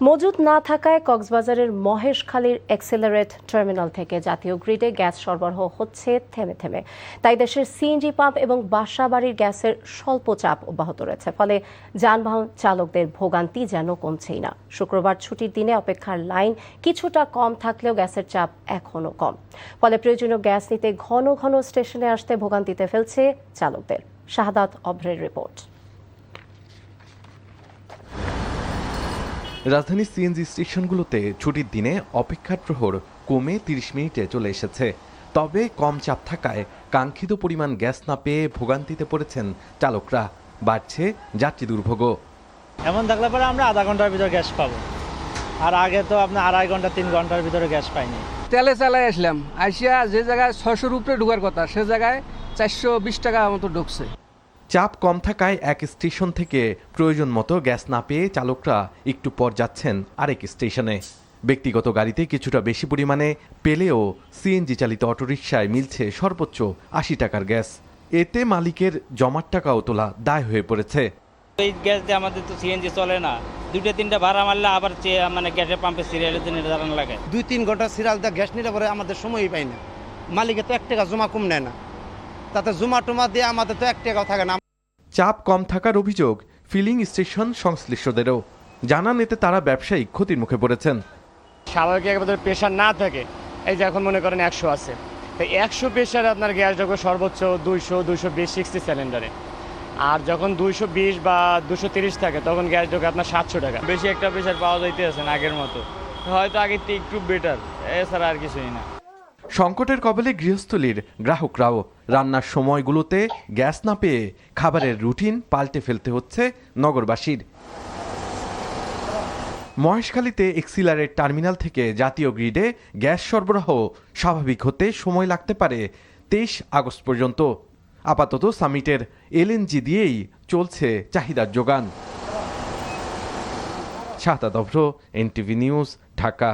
মজুদ না থাকায় কক্সবাজারের মহেশখালীর এক্সেলারেট টার্মিনাল থেকে জাতীয় গ্রিডে গ্যাস সরবরাহ হচ্ছে থেমে থেমে। তাই দেশের সিএনজি পাম্প এবং বাসাবাড়ির গ্যাসের স্বল্প চাপ অব্যাহত রয়েছে, ফলে যানবাহন চালকদের ভোগান্তি যেন কমছেই না। শুক্রবার ছুটির দিনে অপেক্ষার লাইন কিছুটা কম থাকলেও গ্যাসের চাপ এখনও কম, ফলে প্রয়োজনীয় গ্যাস নিতে ঘন ঘন স্টেশনে আসতে ভোগান্তিতে ফেলছে চালকদের। শাহাদাত অভ্রের রিপোর্ট। রাজধানীর সিএনজি স্টেশনগুলোতে ছুটির দিনে অপেক্ষার প্রহর কমে 30 মিনিটে চলে এসেছে। তবে কম চাপ থাকায় কাঙ্ক্ষিত পরিমাণ গ্যাস না পেয়ে ভোগান্তিতে পড়েছেন চালকরা। বাড়ছে যাত্রী দুর্ভোগও। এমন থাকলে পরে আমরা আধা ঘন্টার ভিতরে গ্যাস পাবো, আর আগে তো আপনি 2.5 ঘন্টা 3 ঘন্টার ভিতরে গ্যাস পাইনি। তেলে চালাই আসলাম, আইসিয়া যে জায়গায় 600-র উপরে ঢোকার কথা সে জায়গায় 420 টাকা মতো ঢুকছে। চাপ কম থাকায় এক স্টেশন থেকে প্রয়োজন মতো গ্যাস না পেয়ে চালকরা একটু পর যাচ্ছেন আরেক স্টেশনে। ব্যক্তিগত গাড়িতে কিছুটা বেশি পরিমাণে পেলেও সিএনজি চালিত অটোরিকশায় মিলছে সর্বোচ্চ 80 টাকার গ্যাস। এতে মালিকের জমার টাকাও তোলা দায় হয়ে পড়েছে। এই গ্যাস দিয়ে আমাদের তো সিএনজি চলে না, 2-3টা ভাড়া মারলে আবার মানে গ্যাসের পাম্পে সিরিয়ালের জন্য দাঁড়ানো লাগে। 2-3 ঘন্টা সিরিয়াল দিয়ে গ্যাস নিলে পরে আমাদের সময়ই পাই না। মালিকে তো 1 টাকা জমা কম নেয় না, তাতে জমা টমা দিয়ে আমাদের তো 1 টাকাও থাকে না। চাপ কম থাকার অভিযোগ ফিলিং স্টেশন সংশ্লিষ্টদেরও। জানান এতে তারা ব্যবসায়িক ক্ষতির মুখে পড়েছেন। স্বাভাবিক আমাদের প্রেশার না থাকে, এই যে এখন মনে করেন 100 আছে, তাই 100 প্রেশারে আপনার গ্যাস যখন সর্বোচ্চ 200-220 60 সিলিন্ডারে, আর যখন 220 বা 230 থাকে তখন গ্যাস ঢোকে আপনার 700 টাকা। বেশি একটা প্রেশার পাওয়া যাইতেছে না আগের মতো, হয়তো আগের থেকে একটু বেটার, এছাড়া আর কিছুই না। সংকটের কবলে গৃহস্থলীর গ্রাহকরাও। রান্নার সময়গুলোতে গ্যাস না পেয়ে খাবারের রুটিন পাল্টে ফেলতে হচ্ছে নগরবাসীর। মহেশখালীতে এক্সিলারেট টার্মিনাল থেকে জাতীয় গ্রিডে গ্যাস সরবরাহ স্বাভাবিক হতে সময় লাগতে পারে 23 আগস্ট পর্যন্ত। আপাতত সামিটের এলএনজি দিয়েই চলছে চাহিদার যোগান। শাহাদাত অভ্র, এনটিভি নিউজ, ঢাকা।